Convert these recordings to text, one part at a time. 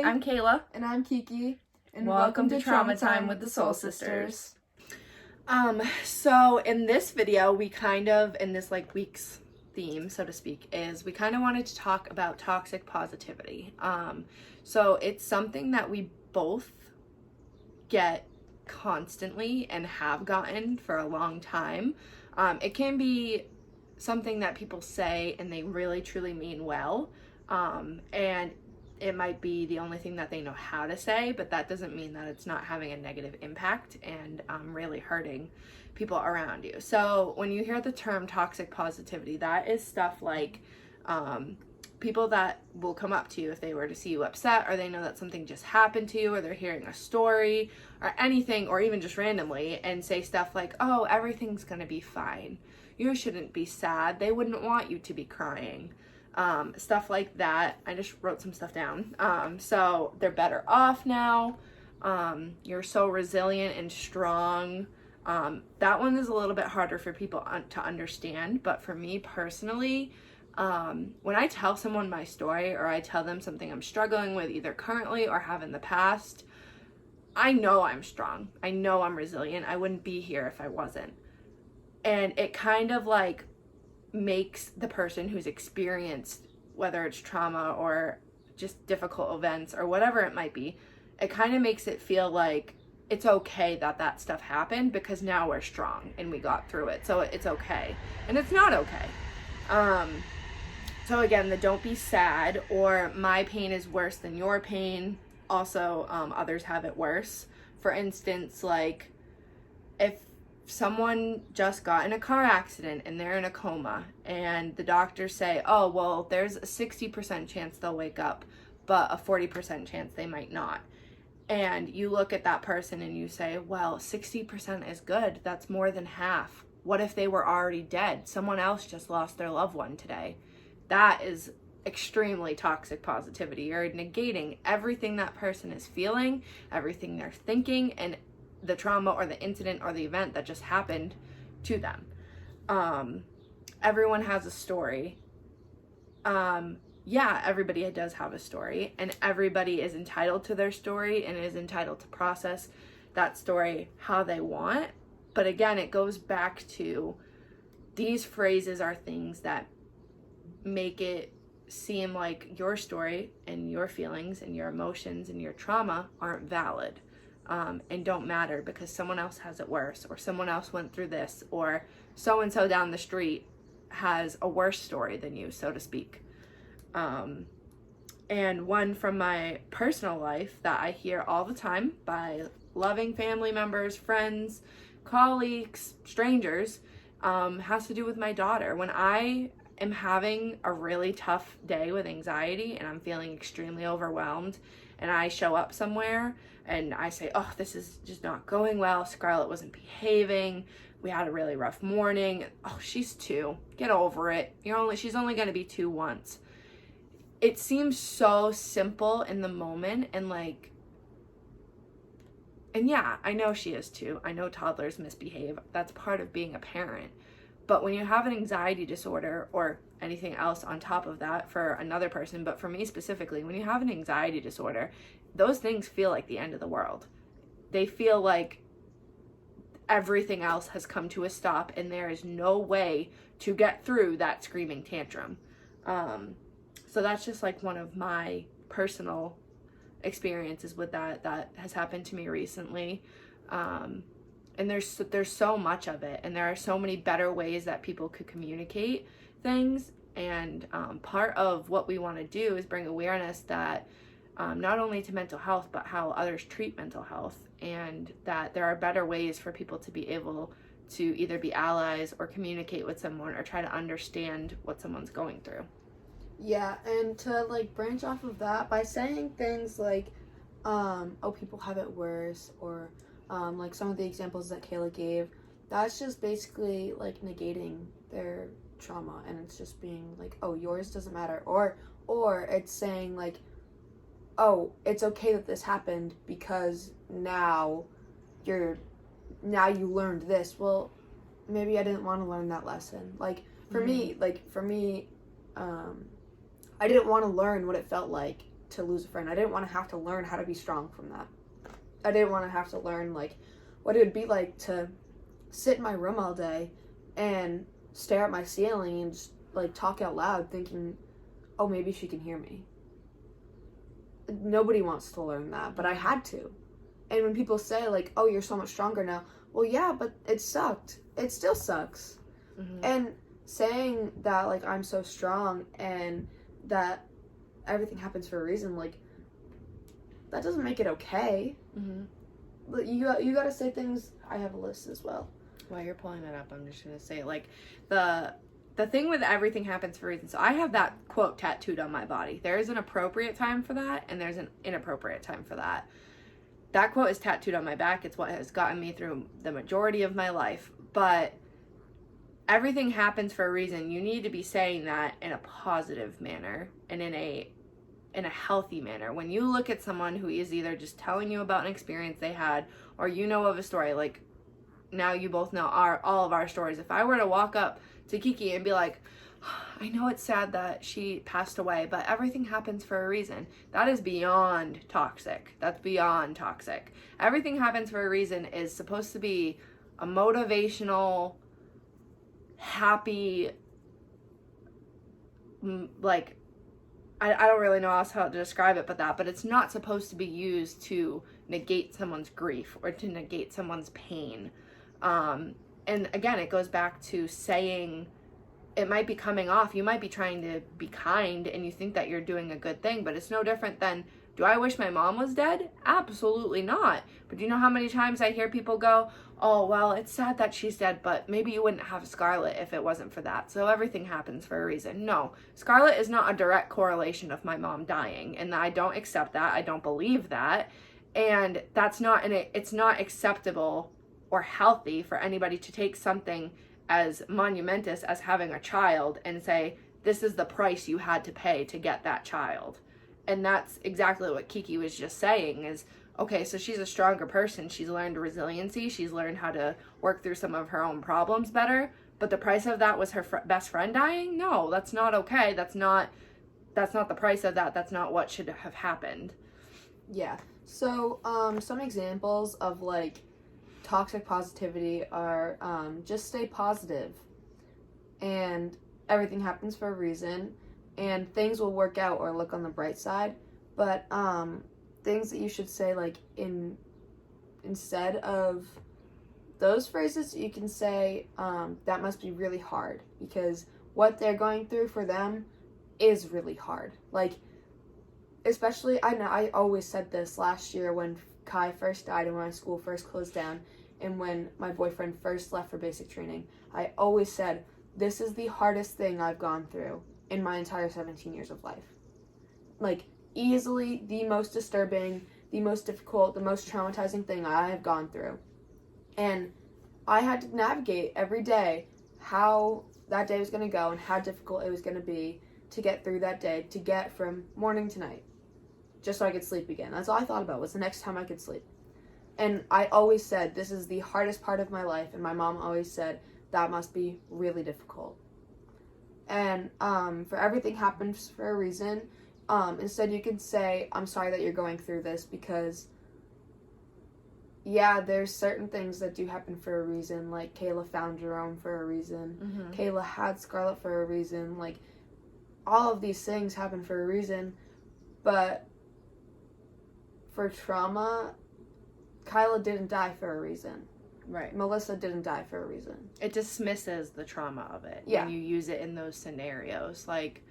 I'm Kayla. And I'm Kiki. And welcome to Trauma Time with the Soul Sisters. So in this video, we in this week's theme, so to speak, is we kind of wanted to talk about toxic positivity. So it's something that we both get constantly and have gotten for a long time. It can be something that people say and they really truly mean well, and it might be the only thing that they know how to say, but that doesn't mean that it's not having a negative impact and really hurting people around you. So when you hear the term toxic positivity, that is stuff like people that will come up to you if they were to see you upset, or they know that something just happened to you, or they're hearing a story or anything, or even just randomly, and say stuff like, oh, everything's gonna be fine. You shouldn't be sad. They wouldn't want you to be crying. Stuff like that. I just wrote some stuff down. So they're better off now. You're so resilient and strong. That one is a little bit harder for people to understand, but for me personally, when I tell someone my story, or I tell them something I'm struggling with either currently or have in the past, I know I'm strong. I know I'm resilient. I wouldn't be here if I wasn't. And it kind of makes the person who's experienced, whether it's trauma or just difficult events or whatever it might be, it kind of makes it feel like it's okay that stuff happened, because now we're strong and we got through it, so it's okay. And it's not okay. So again, the don't be sad, or my pain is worse than your pain. Also, others have it worse. For instance, if someone just got in a car accident and they're in a coma, and the doctors say, oh, well, there's a 60% chance they'll wake up, but a 40% chance they might not. And you look at that person and you say, well, 60% is good. That's more than half. What if they were already dead? Someone else just lost their loved one today. That is extremely toxic positivity. You're negating everything that person is feeling, everything they're thinking, and the trauma or the incident or the event that just happened to them. Everyone has a story. Yeah, everybody does have a story, and everybody is entitled to their story and is entitled to process that story how they want. But again, it goes back to, these phrases are things that make it seem like your story and your feelings and your emotions and your trauma aren't valid. And don't matter, because someone else has it worse, or someone else went through this, or so-and-so down the street has a worse story than you, so to speak. And one from my personal life that I hear all the time by loving family members, friends, colleagues, strangers, has to do with my daughter. When I am having a really tough day with anxiety and I'm feeling extremely overwhelmed, and I show up somewhere and I say, oh, this is just not going well. Scarlett wasn't behaving. We had a really rough morning. Oh, she's 2. Get over it. She's only going to be 2 once. It seems so simple in the moment, and yeah, I know she is 2. I know toddlers misbehave. That's part of being a parent. But when you have an anxiety disorder, or anything else on top of that for another person, but for me specifically, when you have an anxiety disorder, those things feel like the end of the world. They feel like everything else has come to a stop and there is no way to get through that screaming tantrum. So that's just one of my personal experiences with that has happened to me recently. And there's so much of it, and there are so many better ways that people could communicate things. And part of what we want to do is bring awareness that not only to mental health, but how others treat mental health, and that there are better ways for people to be able to either be allies or communicate with someone or try to understand what someone's going through. Yeah, and to branch off of that by saying things like, oh, people have it worse, or some of the examples that Kayla gave, that's just basically negating their trauma, and it's just being oh, yours doesn't matter, or it's saying oh, it's okay that this happened because now you learned this. Well, maybe I didn't want to learn that lesson. For me, I didn't want to learn what it felt like to lose a friend. I didn't want to have to learn how to be strong from that. I didn't want to have to learn, like, what it would be like to sit in my room all day and stare at my ceiling and just, like, talk out loud thinking, oh, maybe she can hear me. Nobody wants to learn that, but I had to. And when people say, like, oh, you're so much stronger now, well, yeah, but it sucked. It still sucks. Mm-hmm. And saying that, like, I'm so strong and that everything happens for a reason, like, that doesn't make it okay. Mm-hmm. But you gotta say things. I have a list as well. While you're pulling that up, I'm just gonna say, like, the thing with everything happens for a reason. So I have that quote tattooed on my body. There is an appropriate time for that, and there's an inappropriate time for that. That quote is tattooed on my back. It's what has gotten me through the majority of my life. But everything happens for a reason. You need to be saying that in a positive manner and in a healthy manner. When you look at someone who is either just telling you about an experience they had, or you know of a story, like now you both know all of our stories. If I were to walk up to Kiki and be like, I know it's sad that she passed away, but everything happens for a reason. That is beyond toxic. That's beyond toxic. Everything happens for a reason is supposed to be a motivational, happy, like, I don't really know else how to describe it but it's not supposed to be used to negate someone's grief or to negate someone's pain. And again, it goes back to saying, it might be coming off, you might be trying to be kind and you think that you're doing a good thing, but it's no different than, do I wish my mom was dead? Absolutely not. But do you know how many times I hear people go, oh, well, it's sad that she's dead, but maybe you wouldn't have Scarlett if it wasn't for that. So everything happens for a reason. No, Scarlett is not a direct correlation of my mom dying, and I don't accept that. I don't believe that. And it's not acceptable or healthy for anybody to take something as monumentous as having a child and say, this is the price you had to pay to get that child. And that's exactly what Kiki was just saying is, okay, so she's a stronger person. She's learned resiliency. She's learned how to work through some of her own problems better. But the price of that was her best friend dying? No, that's not okay. That's not the price of that. That's not what should have happened. Yeah. So, some examples of, like, toxic positivity are, just stay positive. And everything happens for a reason. And things will work out or look on the bright side. But, things that you should say, like, instead of those phrases, you can say, that must be really hard, because what they're going through for them is really hard. Like, especially, I know, I always said this last year when Kai first died and when my school first closed down and when my boyfriend first left for basic training. I always said, this is the hardest thing I've gone through in my entire 17 years of life. Like, easily the most disturbing, the most difficult, the most traumatizing thing I have gone through. And I had to navigate every day how that day was going to go and how difficult it was going to be to get through that day, to get from morning to night, just so I could sleep again. That's all I thought about was the next time I could sleep. And I always said, this is the hardest part of my life. And my mom always said, that must be really difficult. And for everything happens for a reason. Instead, you can say, I'm sorry that you're going through this, because, yeah, there's certain things that do happen for a reason. Like, Kayla found Jerome for a reason. Mm-hmm. Kayla had Scarlett for a reason. Like, all of these things happen for a reason. But for trauma, Kyla didn't die for a reason. Right. Melissa didn't die for a reason. It dismisses the trauma of it. Yeah. When you use it in those scenarios. Like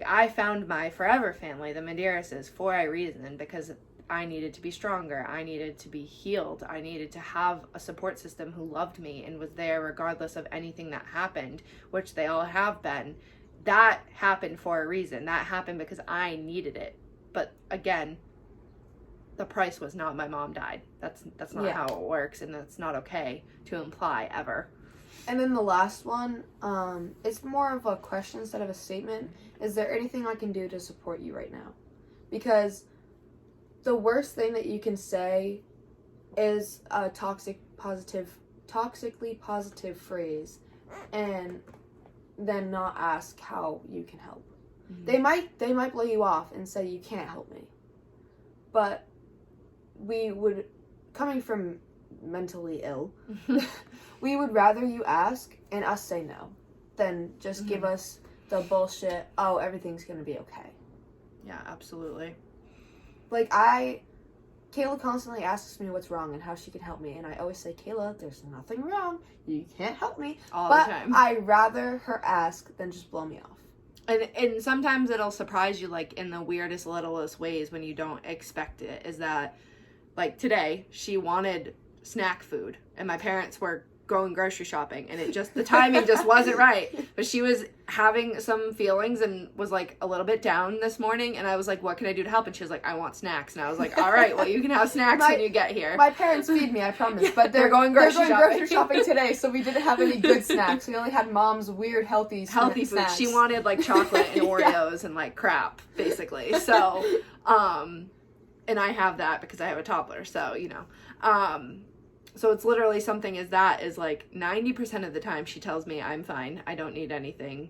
I found my forever family, the Medeiros, for a reason, because I needed to be stronger. I needed to be healed. I needed to have a support system who loved me and was there regardless of anything that happened, which they all have been. That happened for a reason. That happened because I needed it. But again, the price was not my mom died. That's not how it works, and that's not okay to imply ever. And then the last one, it's more of a question instead of a statement. Is there anything I can do to support you right now? Because the worst thing that you can say is a toxically positive phrase, and then not ask how you can help. Mm-hmm. They might blow you off and say you can't help me. But we would, coming from mentally ill, we would rather you ask and us say no than just give us the bullshit, oh, everything's gonna be okay. Yeah, absolutely. Like, Kayla constantly asks me what's wrong and how she can help me, and I always say, Kayla, there's nothing wrong. You can't help me. All but the time. I'd rather her ask than just blow me off. And sometimes it'll surprise you, like, in the weirdest, littlest ways when you don't expect it. Is that, like, today, she wanted snack food, and my parents were going grocery shopping, and the timing just wasn't right. But she was having some feelings and was, like, a little bit down this morning, and I was like, what can I do to help? And she was like, I want snacks. And I was like, all right, well, you can have snacks when you get here. My parents feed me, I promise. Yeah, but they're going grocery shopping today, so we didn't have any good snacks. We only had mom's weird healthy food. snacks. She wanted, like, chocolate and Oreos and, like, crap, basically. So, and I have that because I have a toddler, so, you know. So it's literally something is like 90% of the time she tells me I'm fine. I don't need anything.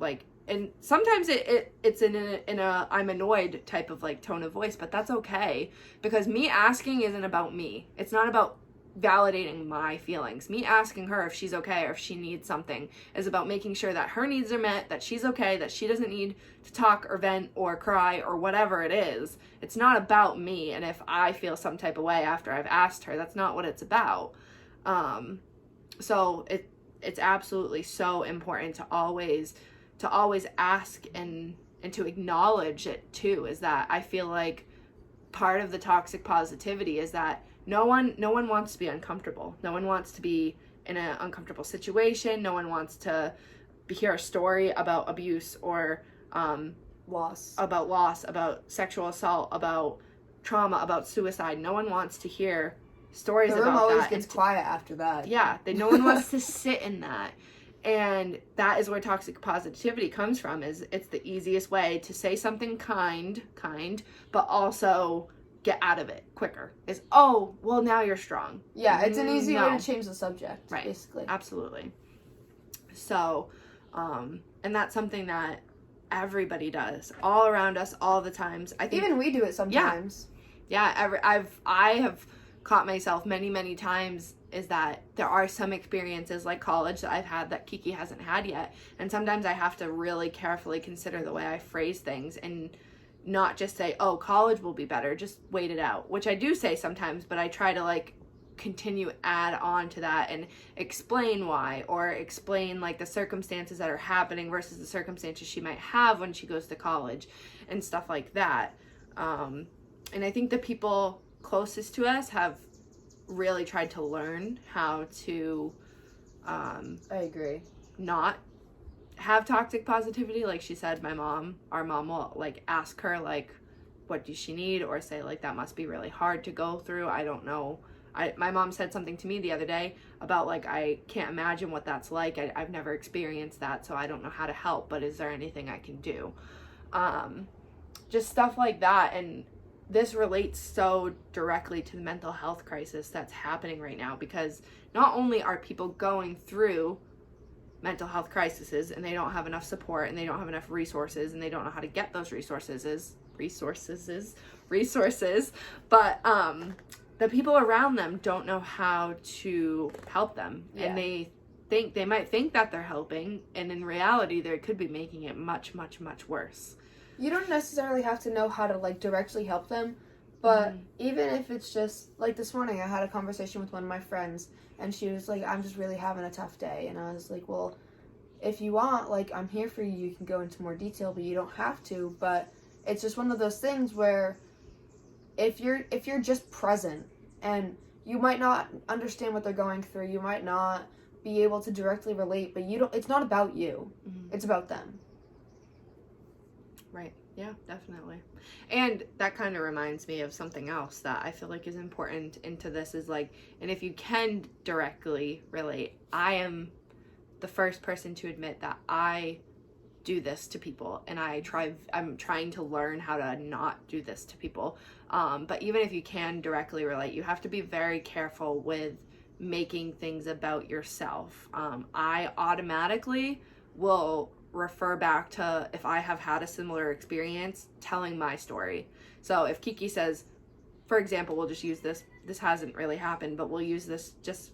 Like, and sometimes it's in a I'm annoyed type of like tone of voice, but that's okay because me asking isn't about me. It's not about validating my feelings. Me asking her if she's okay or if she needs something is about making sure that her needs are met, that she's okay, that she doesn't need to talk or vent or cry or whatever it is. It's not about me, and if I feel some type of way after I've asked her, that's not what it's about. So it's absolutely so important to always ask and to acknowledge it too. Is that I feel like part of the toxic positivity is that no one wants to be uncomfortable. No one wants to be in an uncomfortable situation. No one wants to hear a story about abuse or loss, about sexual assault, about trauma, about suicide. No one wants to hear stories about that. The room always gets quiet after that. Yeah, no one wants to sit in that. And that is where toxic positivity comes from. Is it's the easiest way to say something kind, but also get out of it quicker. Is, oh, well, now you're strong. Yeah, it's an easy way to change the subject, right, basically. Absolutely. So, and that's something that everybody does, all around us, all the times. I think even we do it sometimes. Yeah, I have caught myself many times is that there are some experiences like college that I've had that Kiki hasn't had yet, and sometimes I have to really carefully consider the way I phrase things and not just say, oh, college will be better, just wait it out, which I do say sometimes, but I try to like continue add on to that and explain why, or explain like the circumstances that are happening versus the circumstances she might have when she goes to college and stuff like that. And I think the people closest to us have really tried to learn how to I agree, not have toxic positivity. Like she said, our mom will like ask her like, what does she need, or say like, that must be really hard to go through. I don't know. My mom said something to me the other day about like, I can't imagine what that's like. I've never experienced that, so I don't know how to help, but is there anything I can do? Just stuff like that. And this relates so directly to the mental health crisis that's happening right now, because not only are people going through mental health crises and they don't have enough support and they don't have enough resources and they don't know how to get those resources, but the people around them don't know how to help them. Yeah. And they might think that they're helping, and in reality they could be making it much worse. You don't necessarily have to know how to like directly help them, but even if it's just like this morning I had a conversation with one of my friends and she was like, I'm just really having a tough day, and I was like, well, if you want, like, I'm here for you, you can go into more detail, but you don't have to. But it's just one of those things where if you're just present, and you might not understand what they're going through, you might not be able to directly relate, but it's not about you. It's about them. Right. Yeah, definitely. And that kind of reminds me of something else that I feel like is important into this is like, and if you can directly relate, I am the first person to admit that I do this to people, and I'm trying to learn how to not do this to people. But even if you can directly relate, you have to be very careful with making things about yourself. I automatically will refer back to if I have had a similar experience telling my story. So if Kiki says, for example, we'll just use this hasn't really happened, but we'll use this just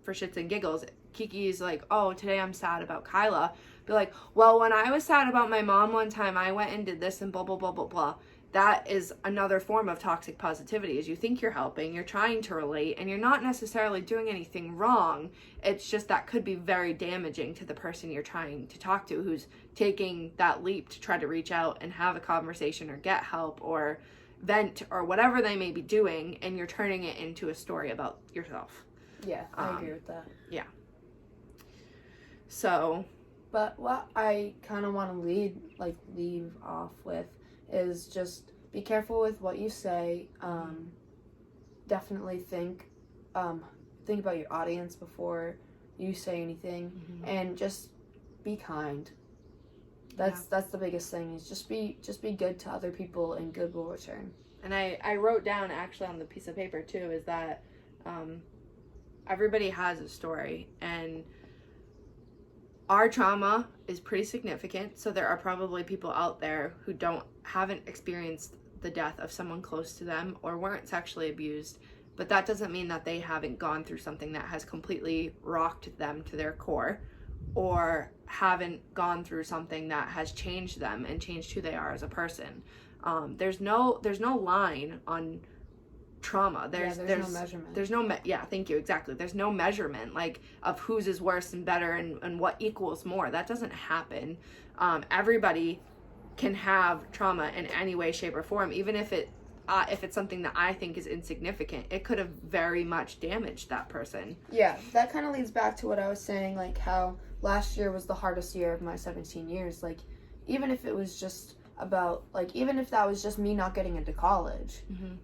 for shits and giggles. Kiki's like, oh, today I'm sad about Kyla. Be like, well, when I was sad about my mom one time, I went and did this and blah, blah, blah, blah, blah. That is another form of toxic positivity, is you think you're helping, you're trying to relate, and you're not necessarily doing anything wrong. It's just that could be very damaging to the person you're trying to talk to, who's taking that leap to try to reach out and have a conversation or get help or vent or whatever they may be doing, and you're turning it into a story about yourself. Yeah, I agree with that. Yeah. So, but what I kind of want to leave off with is just be careful with what you say. Definitely think about your audience before you say anything, and just be kind. That's the biggest thing, is just be good to other people, and good will return. And I wrote down actually on the piece of paper too, is that everybody has a story, and our trauma is pretty significant, so there are probably people out there who haven't experienced the death of someone close to them or weren't sexually abused, but that doesn't mean that they haven't gone through something that has completely rocked them to their core, or haven't gone through something that has changed them and changed who they are as a person. There's no line on trauma. There's no measurement. Thank you, exactly. There's no measurement like of whose is worse and better and what equals more. That doesn't happen. Everybody can have trauma in any way, shape, or form, even if it's something that I think is insignificant. It could have very much damaged that person. Yeah, that kind of leads back to what I was saying, like how last year was the hardest year of my 17 years. Like, even if it was just about, like, even if that was just me not getting into college,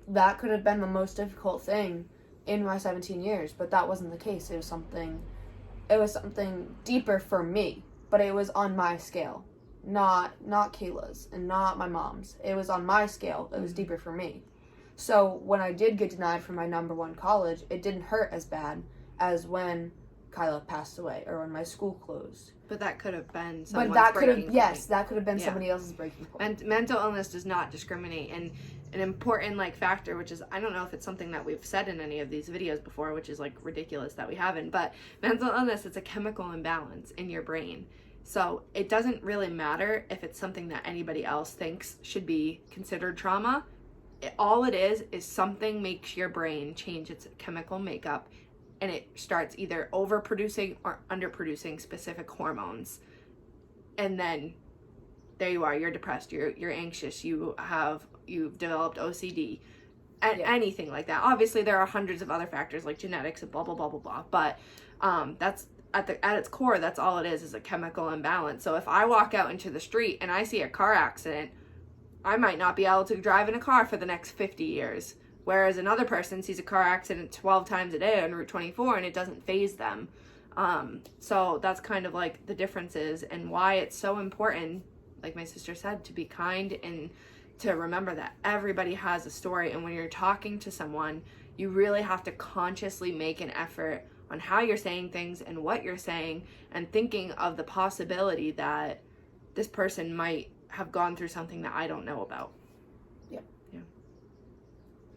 that could have been the most difficult thing in my 17 years, but that wasn't the case. It was something deeper for me, but it was on my scale, not Kayla's and not my mom's. It was on my scale. It was deeper for me. So when I did get denied from my number one college, it didn't hurt as bad as when Kyla passed away or when my school closed. But that could have been someone's that breaking could have been somebody else's breaking point. Mental illness does not discriminate, and an important factor, which is, I don't know if it's something that we've said in any of these videos before, which is ridiculous that we haven't, but mental illness, it's a chemical imbalance in your brain. So it doesn't really matter if it's something that anybody else thinks should be considered trauma. All it is something makes your brain change its chemical makeup, and it starts either overproducing or underproducing specific hormones. And then there you are, you're depressed, you're anxious, you've developed OCD, and anything like that. Obviously there are hundreds of other factors like genetics and blah blah blah blah blah, but that's at its core, that's all it is a chemical imbalance. So if I walk out into the street and I see a car accident, I might not be able to drive in a car for the next 50 years. Whereas another person sees a car accident 12 times a day on Route 24 and it doesn't faze them. So that's kind of the differences, and why it's so important, like my sister said, to be kind and to remember that everybody has a story. And when you're talking to someone, you really have to consciously make an effort on how you're saying things and what you're saying, and thinking of the possibility that this person might have gone through something that I don't know about. Yep. Yeah.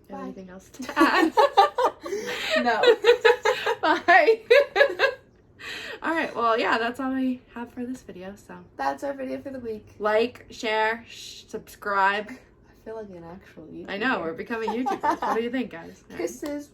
Bye. Anything else to add? No. Bye. All right. Well, yeah, that's all we have for this video. So that's our video for the week. Like, share, subscribe. I feel like an actual YouTuber. I know, we're becoming YouTubers. What do you think, guys? Kisses.